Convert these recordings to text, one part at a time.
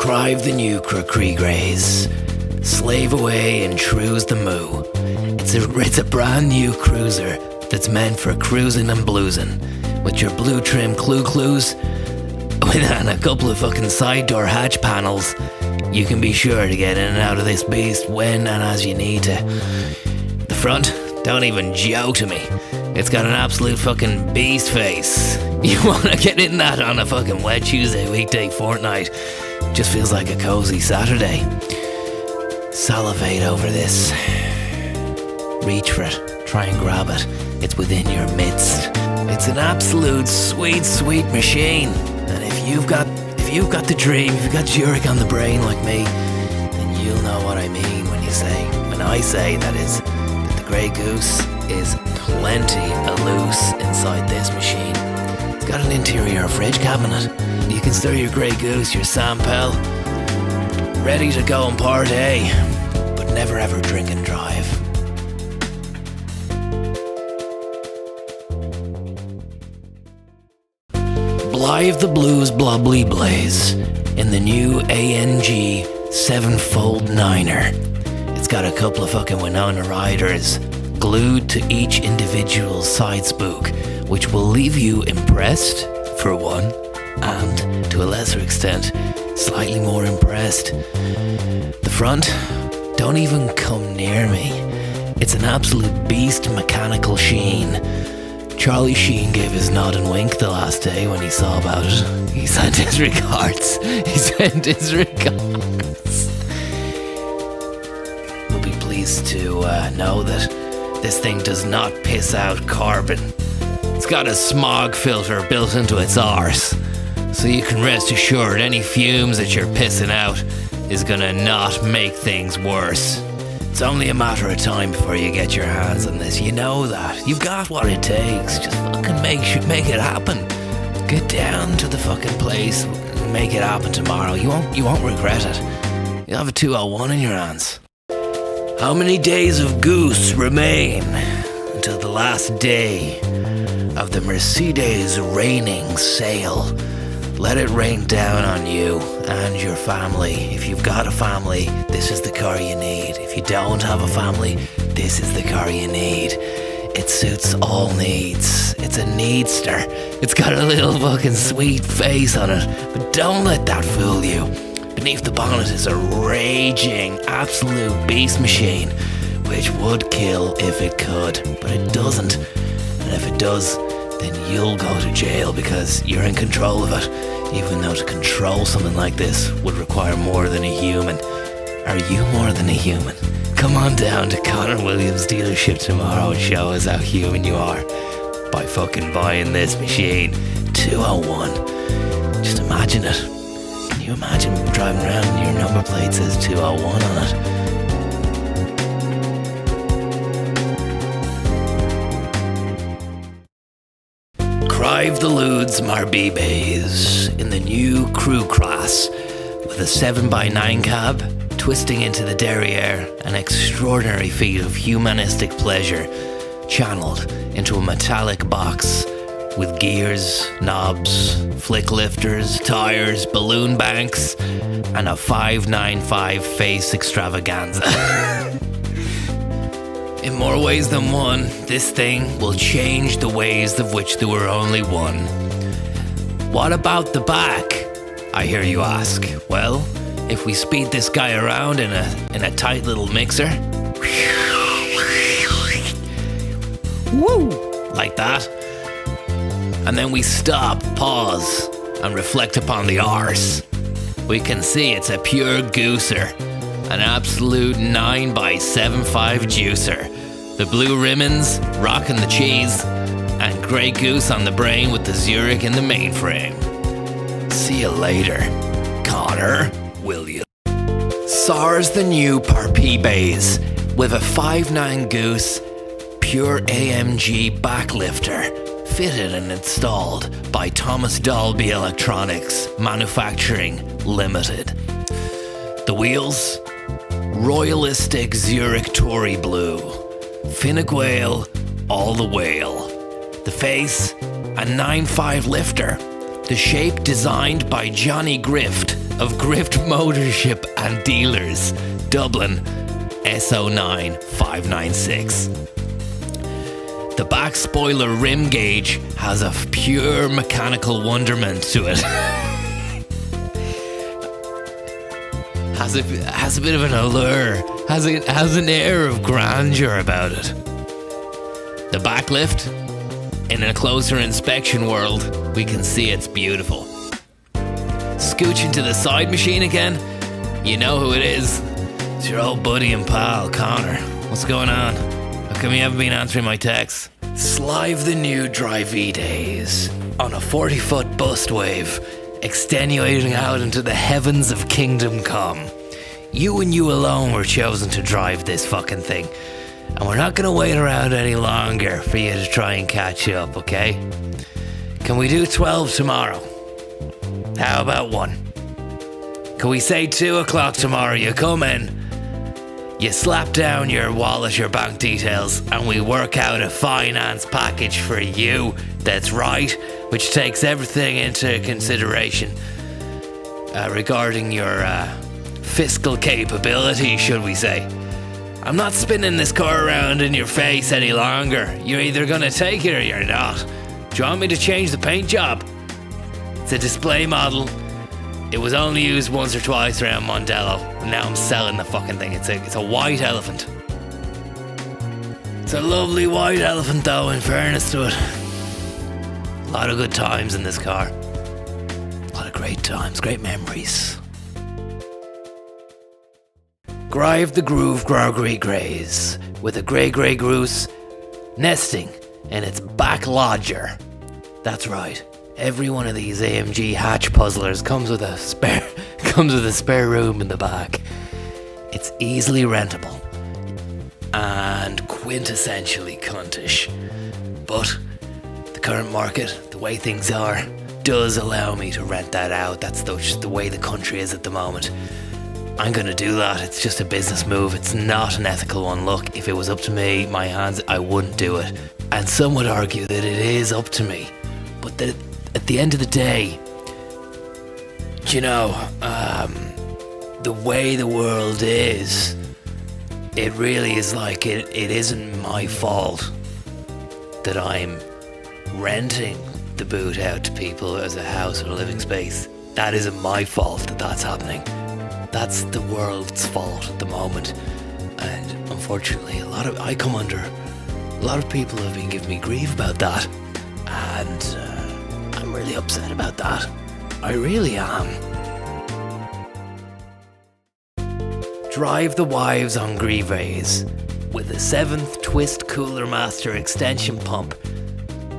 Crive the new Cree Greys. Slave away and true's the moo. It's a brand new cruiser that's meant for cruising and bluesing. With your blue trim clues and a couple of fucking side door hatch panels, you can be sure to get in and out of this beast when and as you need to. The front, don't even joke to me. It's got an absolute fucking beast face. You wanna get in that on a fucking wet Tuesday, weekday, fortnight. Just feels like a cozy Saturday. Salivate over this. Reach for it. Try and grab it. It's within your midst. It's an absolute sweet, sweet machine. And if you've got the dream, if you've got Zurich on the brain like me, then you'll know what I mean when I say that the Grey Goose is plenty loose inside this machine. It's got an interior fridge cabinet. You can store your Grey Goose, your Sampel, ready to go and party, but never ever drink and drive. Blythe the Blues Blobbly Blaze in the new ANG 7-fold Niner. It's got a couple of fucking Winona riders glued to each individual side spook, which will leave you impressed, for one, and, to a lesser extent, slightly more impressed. The front, don't even come near me. It's an absolute beast mechanical sheen. Charlie Sheen gave his nod and wink the last day when he saw about it. He sent his regards. We'll be pleased to know that this thing does not piss out carbon. It's got a smog filter built into its arse, so you can rest assured any fumes that you're pissing out is gonna not make things worse. It's only a matter of time before you get your hands on this. You know that. You've got what it takes. Just fucking make it happen. Get down to the fucking place and make it happen tomorrow. You won't regret it. You'll have a 201 in your hands. How many days of goose remain until the last day of the Mercedes raining sail? Let it rain down on you and your family. If you've got a family, this is the car you need. If you don't have a family, this is the car you need. It suits all needs. It's a needster. It's got a little fucking sweet face on it, but don't let that fool you. Beneath the bonnet is a raging, absolute beast machine, which would kill if it could, but it doesn't. And if it does, then you'll go to jail because you're in control of it, even though to control something like this would require more than a human. Are you more than a human? Come on down to Conor Williams' dealership tomorrow and show us how human you are by fucking buying this machine. 201. Just imagine it. Can you imagine driving around and your number plate says 201 on it? Crive the Ludes Marbibes in the new Crew Cross with a 7x9 cab twisting into the derriere, an extraordinary feat of humanistic pleasure channeled into a metallic box with gears, knobs, flick lifters, tires, balloon banks, and a 595 face extravaganza. In more ways than one, this thing will change the ways of which there were only one. What about the back? I hear you ask. Well, if we speed this guy around in a tight little mixer, woo, like that, and then we stop, pause, and reflect upon the arse, we can see it's a pure gooser. An absolute 9x75 juicer. The blue ribbons rocking the cheese, and Grey Goose on the brain with the Zurich in the mainframe. See you later, Conor Williams. SARS the new Parpibes with a 5.9 Goose pure AMG backlifter, fitted and installed by Thomas Dolby Electronics Manufacturing Limited. The wheels, Royalistic Zurich Tory Blue, Finnick Whale, all the whale. The face, a 9.5 lifter. The shape designed by Johnny Grift of Grift Motorship and Dealers, Dublin, SO9 596. The back spoiler rim gauge has a pure mechanical wonderment to it. has a bit of an allure, has an air of grandeur about it. The backlift, in a closer inspection world, we can see it's beautiful. Scooch into the side machine again, you know who it is. It's your old buddy and pal, Connor. What's going on? How come you haven't been answering my texts? Slive the new Drive-E days on a 40-foot bust wave, extenuating out into the heavens of Kingdom Come. You and you alone were chosen to drive this fucking thing. And we're not gonna wait around any longer for you to try and catch up, okay? Can we do 12 tomorrow? How about 1? Can we say 2 o'clock tomorrow? You come in, you slap down your wallet, your bank details, and we work out a finance package for you that's right, which takes everything into consideration regarding your fiscal capability, should we say. I'm not spinning this car around in your face any longer. You're either gonna take it or you're not. Do you want me to change the paint job? It's a display model. It was only used once or twice around Mondello, and now I'm selling the fucking thing. It's a white elephant. It's a lovely white elephant though, in fairness to it. A lot of good times in this car. A lot of great times, great memories. Grive the Groove Groggery Greys, with a grey goose nesting in its back lodger. That's right. Every one of these AMG hatch puzzlers comes with a spare room in the back. It's easily rentable and quintessentially cuntish. But the current market, the way things are, does allow me to rent that out. That's just the way the country is at the moment. I'm gonna do that. It's just a business move. It's not an ethical one. Look, if it was up to me, my hands, I wouldn't do it. And some would argue that it is up to me. But that at the end of the day, you know, the way the world is, it really is like it isn't my fault that I'm renting the boot out to people as a house or a living space. That isn't my fault that that's happening. That's the world's fault at the moment. And unfortunately, a lot of people have been giving me grief about that. And I'm really upset about that. I really am. Drive the wives on Grives with a 7th Twist Cooler Master extension pump,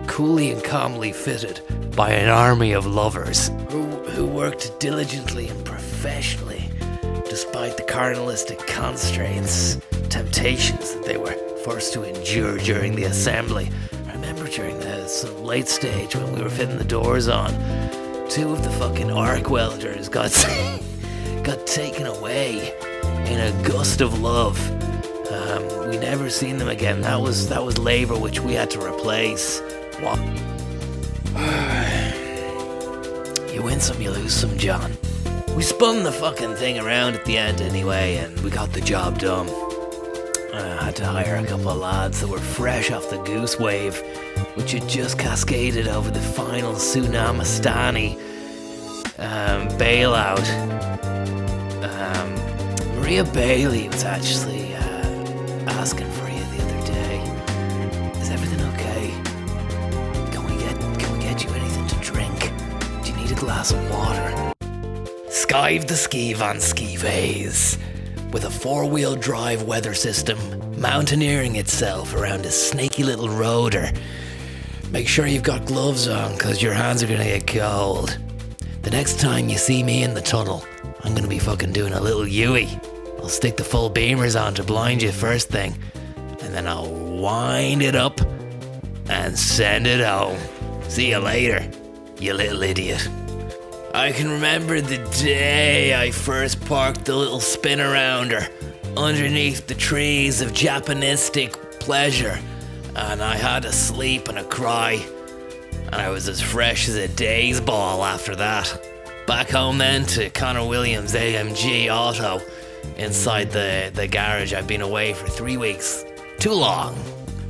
coolly and calmly fitted by an army of lovers who worked diligently and professionally despite the carnalistic constraints, temptations that they were forced to endure during the assembly. I remember during some late stage when we were fitting the doors on, 2 of the fucking arc welders got taken away in a gust of love. We never seen them again. That was labor which we had to replace. You win some, you lose some, John. We spun the fucking thing around at the end anyway, and we got the job done. I had to hire a couple of lads that were fresh off the goose wave, which had just cascaded over the final Tsunamistani bailout. Maria Bailey was actually asking for you the other day. Is everything okay? Can we get you anything to drink? Do you need a glass of water? Skive the Ski Van Skivays, with a 4-wheel drive weather system mountaineering itself around a snaky little roader. Make sure you've got gloves on, cause your hands are gonna get cold. The next time you see me in the tunnel, I'm gonna be fucking doing a little Yui. I'll stick the full beamers on to blind you first thing, and then I'll wind it up and send it home. See you later, you little idiot. I can remember the day I first parked the little spin-arounder underneath the trees of Japanistic pleasure, and I had a sleep and a cry, and I was as fresh as a day's ball after that. Back home then to Conor Williams' AMG Auto inside the garage. I've been away for 3 weeks. Too long,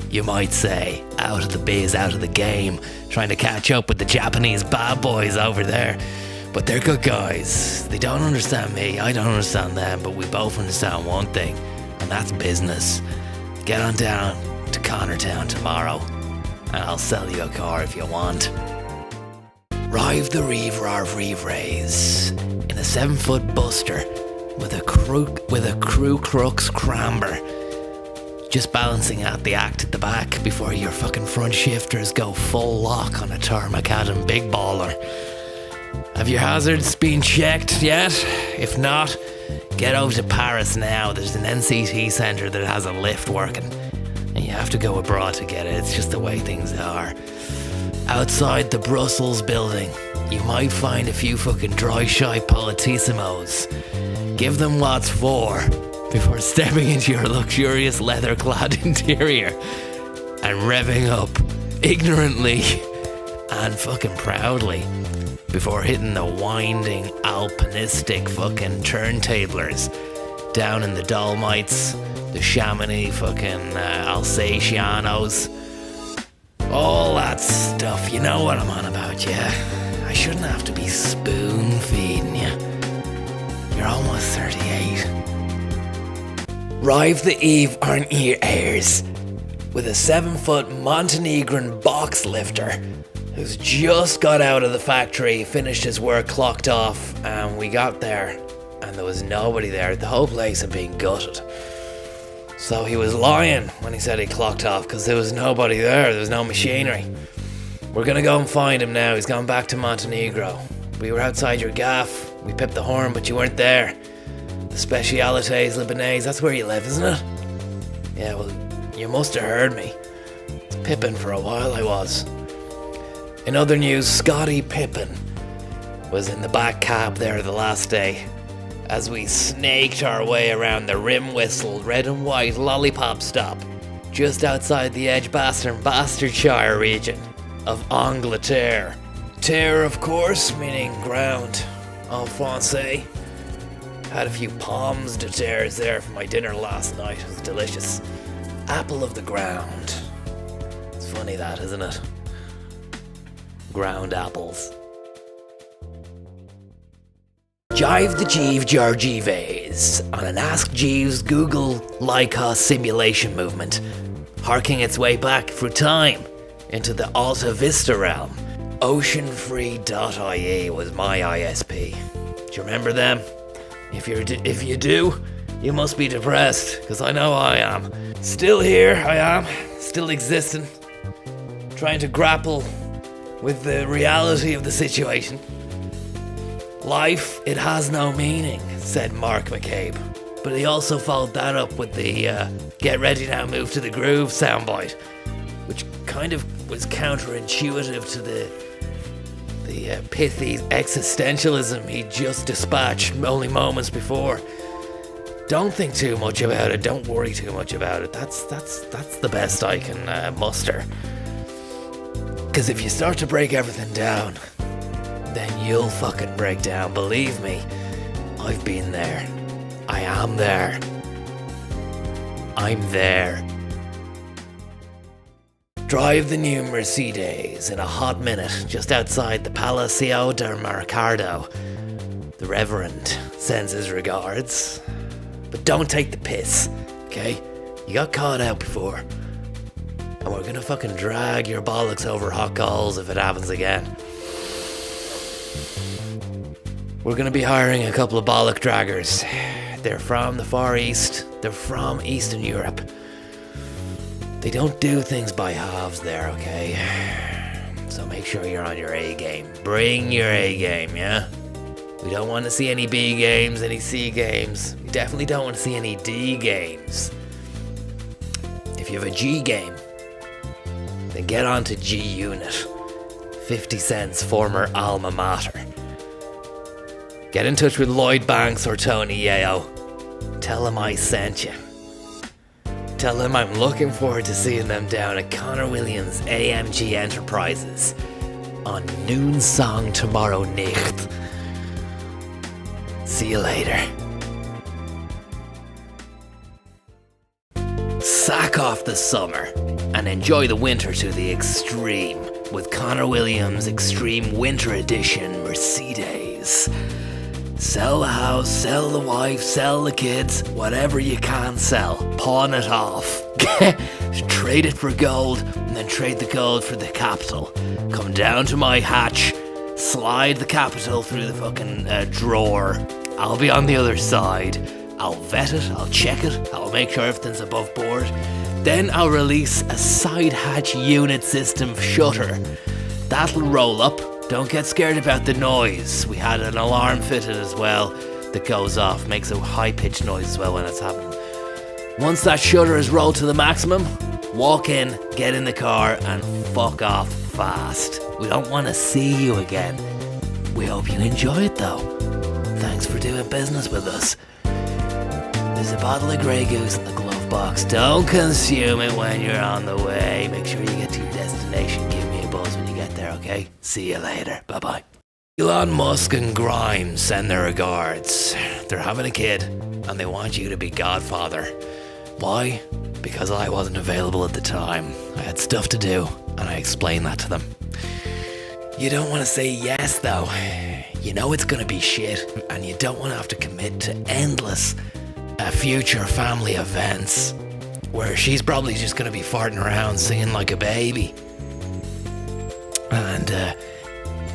you might say. Out of the biz, out of the game. Trying to catch up with the Japanese bad boys over there. But they're good guys. They don't understand me, I don't understand them, but we both understand one thing, and that's business. Get on down to Conortown tomorrow, and I'll sell you a car if you want. Rive the Reaver of Reivrays in a 7-foot Buster with a crew crux cramber. Just balancing out the act at the back before your fucking front shifters go full lock on a Termacadam big baller. Have your hazards been checked yet? If not, get over to Paris now. There's an NCT centre that has a lift working, and you have to go abroad to get it. It's just the way things are. Outside the Brussels building, you might find a few fucking dry shite politissimos. Give them what's for before stepping into your luxurious leather-clad interior and revving up ignorantly and fucking proudly before hitting the winding alpinistic fucking turntablers down in the Dolomites, the Chamonix fucking Alsatianos, all that stuff. You know what I'm on about, yeah? I shouldn't have to be spoon-feeding you. You're almost 38. Rive the Eve aren't your heirs with a 7-foot Montenegrin box lifter who's just got out of the factory, finished his work, clocked off, and we got there and there was nobody there. The whole place had been gutted. So he was lying when he said he clocked off, because there was nobody there was no machinery. We're gonna go and find him now. He's gone back to Montenegro. We were outside your gaff, we pipped the horn, but you weren't there. The Specialités Libanais, that's where you live, isn't it? Yeah, well, you must have heard me. It's Pippin for a while, I was. In other news, Scotty Pippin was in the back cab there the last day as we snaked our way around the rim-whistle red and white lollipop stop just outside the Edgbaston-Bastardshire region of Angleterre. Terre, of course, meaning ground en français. Had a few pommes de terres there for my dinner last night. It was delicious. Apple of the ground. It's funny that, isn't it? Ground apples. Jive the Jeeve Georgieves on an Ask Jeeves Google Lycos simulation movement, harking its way back through time into the Alta Vista realm. Oceanfree.ie was my ISP. Do you remember them? If you do, you must be depressed, because I know I am. Still here, I am, still existing, trying to grapple with the reality of the situation. Life, it has no meaning, said Mark McCabe. But he also followed that up with the get ready now, move to the groove soundbite, which kind of was counterintuitive to the pithy existentialism he just dispatched only moments before. Don't think too much about it, don't worry too much about it. That's the best I can muster. Because if you start to break everything down, then you'll fucking break down. Believe me, I've been there. I am there. I'm there. Drive the new Mercedes in a hot minute just outside the Palacio del Mercado. The Reverend sends his regards. But don't take the piss, okay? You got caught out before. And we're gonna fucking drag your bollocks over hot coals if it happens again. We're gonna be hiring a couple of bollock draggers. They're from the Far East. They're from Eastern Europe. They don't do things by halves there, okay? So make sure you're on your A game. Bring your A game, yeah? We don't want to see any B games, any C games. We definitely don't want to see any D games. If you have a G game, then get on to G Unit. 50 Cent's former alma mater. Get in touch with Lloyd Banks or Tony Yeo. Tell him I sent you. Tell him I'm looking forward to seeing them down at Conor Williams AMG Enterprises on noon song tomorrow night. See you later. Sack off the summer and enjoy the winter to the extreme with Conor Williams' Extreme Winter Edition Mercedes. Sell the house, sell the wife, sell the kids, whatever you can sell. Pawn it off. Trade it for gold, and then trade the gold for the capital. Come down to my hatch, slide the capital through the fucking drawer. I'll be on the other side. I'll vet it, I'll check it, I'll make sure everything's above board. Then I'll release a side hatch unit system shutter. That'll roll up. Don't get scared about the noise. We had an alarm fitted as well that goes off, makes a high-pitched noise as well when it's happening. Once that shutter is rolled to the maximum, walk in, get in the car, and fuck off fast. We don't want to see you again. We hope you enjoy it though. Thanks for doing business with us. There's a bottle of Grey Goose in the glove box. Don't consume it when you're on the way. Make sure you get to your destination. Give me a buzz when you get there, okay? See you later. Bye-bye. Elon Musk and Grimes send their regards. They're having a kid, and they want you to be godfather. Why? Because I wasn't available at the time. I had stuff to do, and I explained that to them. You don't want to say yes, though. You know it's gonna be shit, and you don't want to have to commit to endless future family events where she's probably just gonna be farting around singing like a baby, and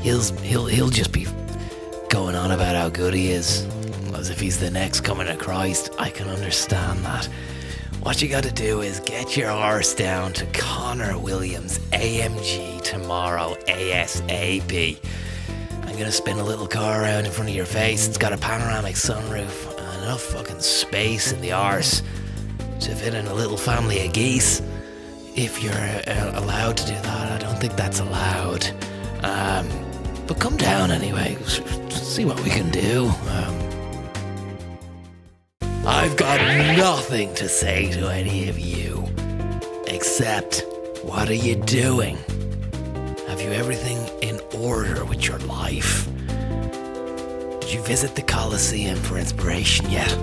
he'll just be going on about how good he is, as if he's the next coming of Christ. I can understand that. What you gotta do is get your arse down to Conor Williams AMG tomorrow ASAP. I'm gonna spin a little car around in front of your face. It's got a panoramic sunroof and enough fucking space in the arse to fit in a little family of geese. If you're allowed to do that, I don't think that's allowed. But come down anyway, see what we can do. I've got nothing to say to any of you, except, what are you doing? Have you everything in order with your life? Did you visit the Coliseum for inspiration yet?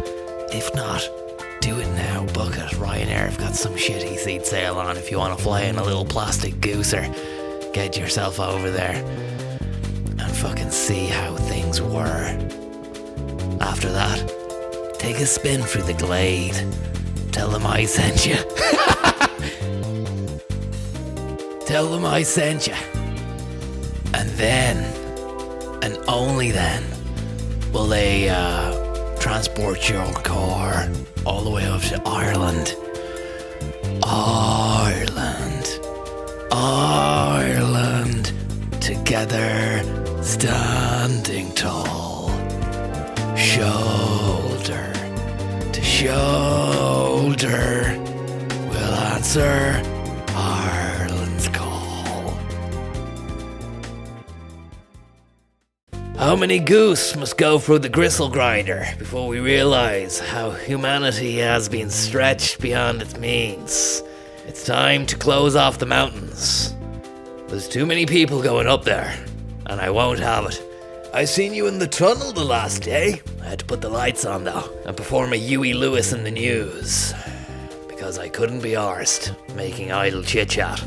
If not, do it now. Book it. Ryanair have got some shitty seat sale on if you want to fly in a little plastic gooser. Get yourself over there and fucking see how things were. After that, take a spin through the glade. Tell them I sent you. Tell them I sent you. And then, and only then, will they transport your car all the way up to Ireland. Ireland. Together, standing tall. Shoulder to shoulder, we'll answer Ireland's call. How many goose must go through the gristle grinder before we realize how humanity has been stretched beyond its means? It's time to close off the mountains. There's too many people going up there, and I won't have it. I seen you in the tunnel the last day. I had to put the lights on though and perform a Huey Lewis in the news because I couldn't be arsed making idle chit-chat.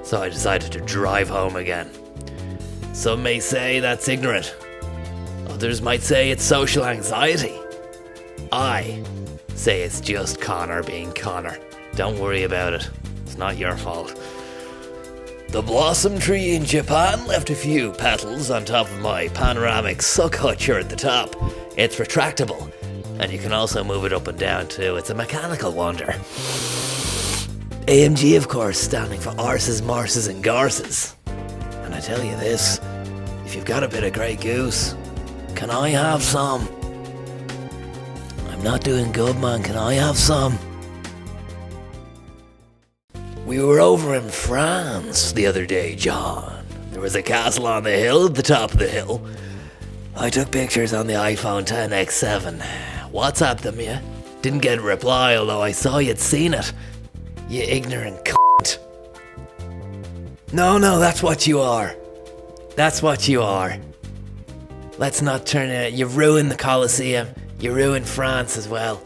So I decided to drive home again. Some may say that's ignorant. Others might say it's social anxiety. I say it's just Conor being Conor. Don't worry about it. It's not your fault. The blossom tree in Japan left a few petals on top of my panoramic suck hutcher at the top. It's retractable, and you can also move it up and down too. It's a mechanical wonder. AMG, of course, standing for arses, marses, and garses. And I tell you this, if you've got a bit of Grey Goose, can I have some? I'm not doing good, man. Can I have some? We were over in France the other day, John. There was a castle on the hill at the top of the hill. I took pictures on the iPhone XS. WhatsApped them, yeah? Didn't get a reply, although I saw you'd seen it. You ignorant cunt. No, that's what you are. That's what you are. Let's not turn it. You ruin the Colosseum. You ruin France as well.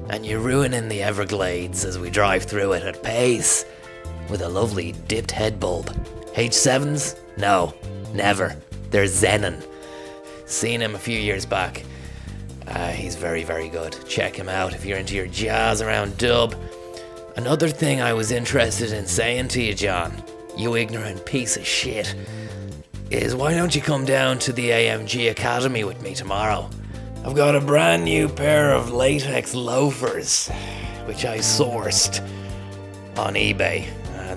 And you're ruining the Everglades as we drive through it at pace with a lovely dipped head bulb. H7s? No, never. They're Xenon. Seen him a few years back. He's very, very good. Check him out if you're into your jazz around dub. Another thing I was interested in saying to you, John, you ignorant piece of shit, is why don't you come down to the AMG Academy with me tomorrow? I've got a brand new pair of latex loafers, which I sourced on eBay.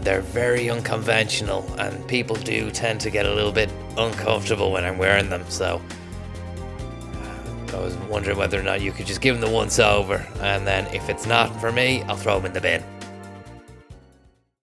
They're very unconventional, and people do tend to get a little bit uncomfortable when I'm wearing them, so I was wondering whether or not you could just give them the once over, and then if it's not for me, I'll throw them in the bin.